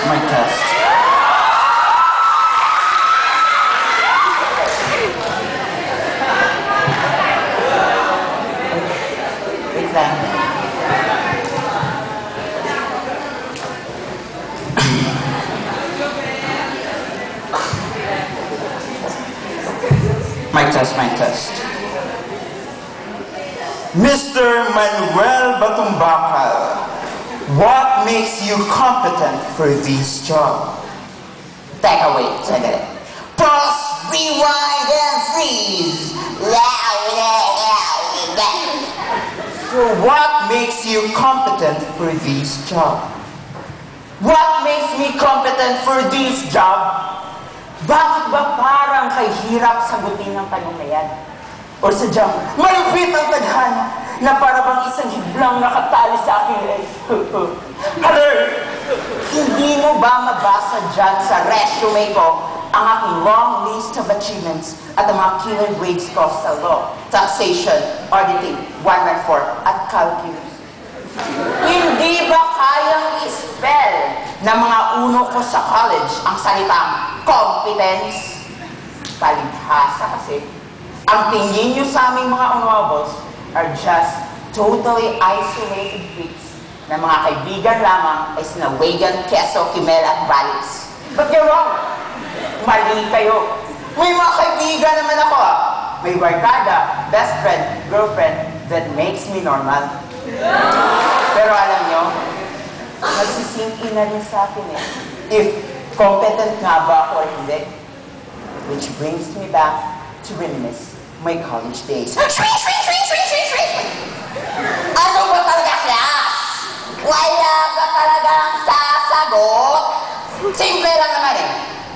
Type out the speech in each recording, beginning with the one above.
Mic test. Wait lang. Mic test, mic test. Mr. Manuel Batumbacal, what makes you competent for this job? Take a wait, sandali. Pause, rewind, and freeze. So what makes you competent for this job? What makes me competent for this job? Bakit ba parang kay hirap sagutin ng tanong na yan? O sadyang malupit ang tadhana na para bang isang hiblang nakatali sa aking leg? Hello! Hindi mo ba mabasa dyan sa resume ko ang aking long list of achievements at ang mga killer grades ko sa law, taxation, auditing, 114, at calculus? Hindi ba kayang i-spell ng mga uno ko sa college ang salitang competence? Palibhasa kasi. Ang tingin nyo sa aming mga honorables are just totally isolated freaks na mga kaibigan lamang ay sina Wagan, Quezon, Quimel at Valles. But you're wrong. Mali kayo. May mga kaibigan naman ako ah. May barkada, best friend, girlfriend that makes me normal. Pero alam nyo, nagsisink in na rin sa akin eh. If competent nga ba ako or hindi. Which brings me back to reminisce my college days. Ano ba talaga, class? Wala ka talagang sasagot? Simple lang naman eh.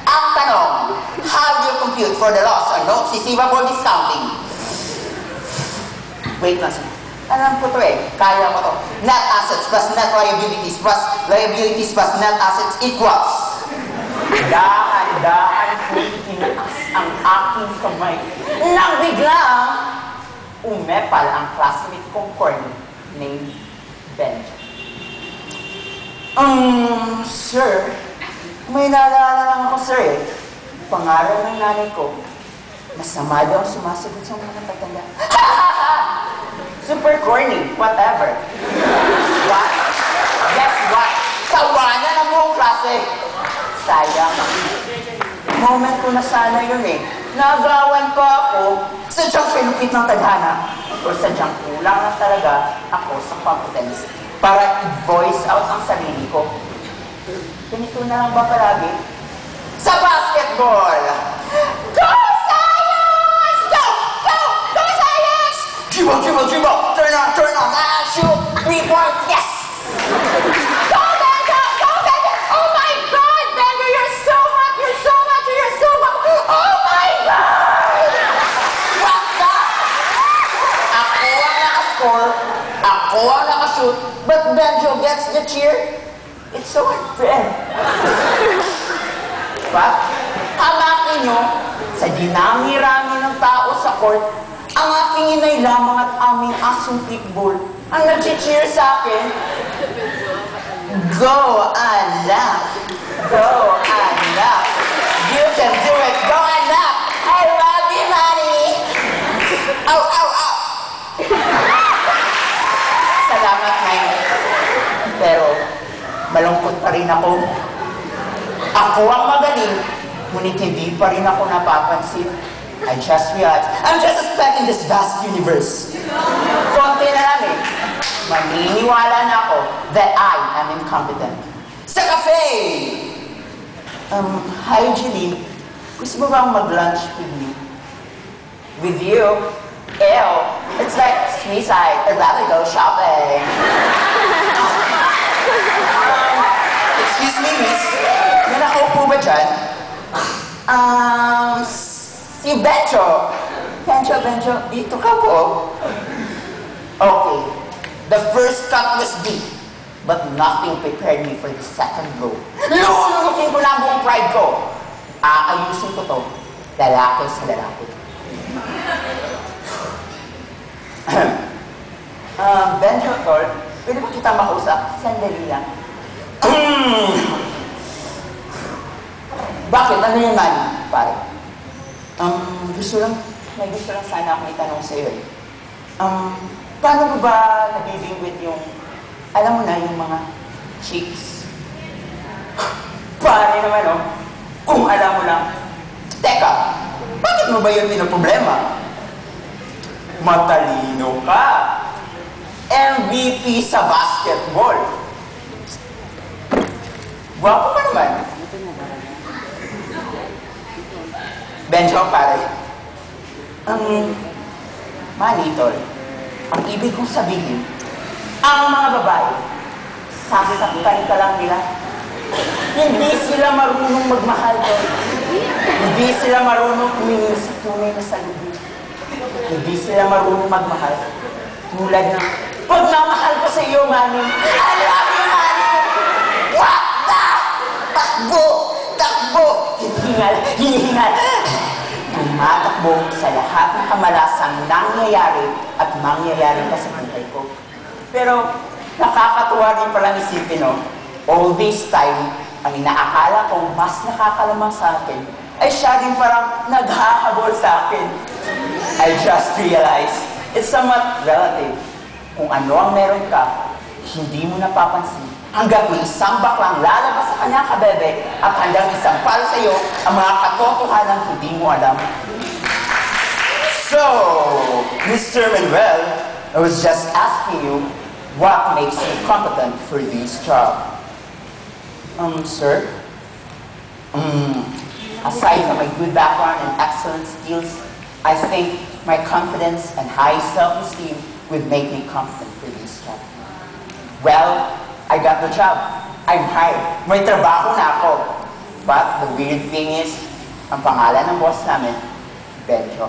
Ang tanong, how do you compute for the loss or notes receivable discounting? Wait lang sir. Alam ko to eh. Kaya ko to. Net assets plus net liabilities plus net assets equals. Dahan-dahan ko itinaas ang aking kamay. Nang biglang, umepal ang classmate kong corny named Benja. Sir, may naalala lang ako, sir eh. Pangaral ng nanay ko, masama daw ang sumasagot sa mga patanda. Super corny, whatever. What? Guess what? Tawanan ang buong klase. Sayang. Moment ko na sana yun eh. Nagawan pa ako, sadyang pinupit ng tadhana. O sadyang kulang na talaga ako sa competence para i-voice out ang sarili ko. Ganito na lang ba palagi? Sa basketball! Go Science! Go! Go! Go Science! Dribble! Turn on! Shoot! 3 points! Yes! Go Benja! Go Benja! Oh my God! Benja, you're so hot! You're so hot! You're so hot! Oh my God! What the? Ako ang nakascore. Ako ang nakashoot. But Benjo gets the cheer. It's so unfair. Diba? Hamakin nyo, sa dinami-rami ng tao sa court, ang aking inay lamang at aming asong pitbull ang nag-cheer sa akin. Go, anak! Go, anak! You can do it! Go, anak! I love you, honey! Ow, ow, ow! Salamat, Nay. Pero, malungkot pa rin ako. Ako ang magaling, ngunit hindi pa rin ako napapansin. I just realized, I'm just a speck in this vast universe. Konti na lang eh. Maniniwala na ako that I am incompetent. Sa cafe! Hi, Julie. Gusto mo bang mag-lunch with me? With you? Ew. It's like suicide. I'd rather go shopping. Excuse me, miss. May nakaupo ba dyan? Si Benjo. Benjo, dito ka po. Okay. The first cut was deep, but nothing prepared me for the second blow. Lulunukin ko na ang buong pride ko. Aayusin ko to. Lalaki sa lalaki. Benjo, Tol, pwede ba kita makausap? Sandali lang. Bakit? Ano yun, Manny? Pare. May gusto lang sana akong itanong sa'yo eh. Paano mo ba nabibingwit yung, alam mo na, yung mga chicks? Pare naman, oh. Kung alam mo lang. Teka, bakit mo ba yun pinoproblema? Matalino ka. MVP sa basketball. Gwapo ka naman. Benjo, pare. Manny, tol. Ang ibig kong sabihin, ang mga babae, sasaktan ka lang nila. Hindi sila marunong magmahal, tol. Hindi sila marunong tumingin sa tunay na salubin. Hindi sila marunong magmahal. Tulad ng, pagmamahal ko sa iyo, Manny. I love you, Manny! What the? Takbo! Takbo! Hinihingal! Tumatakbo sa lahat ng kamalasang nangyayari at mangyayari pa sa buhay ko. Pero, nakakatuwa rin palang isipin, no? All this time, ang inaakala kong mas nakakalamang sa akin, ay siya din parang naghahabol sa akin. I just realized, it's somewhat relative. Kung ano ang meron ka, hindi mo napapansin. Hanggang may isang baklang lalabas sa kanyang kabebe at hanggang isang para sa iyo ang mga katotohanan hindi mo alam. So, Mr. Manuel, I was just asking you, what makes you competent for this job? Sir? Aside from my good background and excellent skills, I think my confidence and high self-esteem would make me competent for this job. Well, I got the job. I'm hired. May trabaho na ako. But the weird thing is, ang pangalan ng boss namin, Benjo.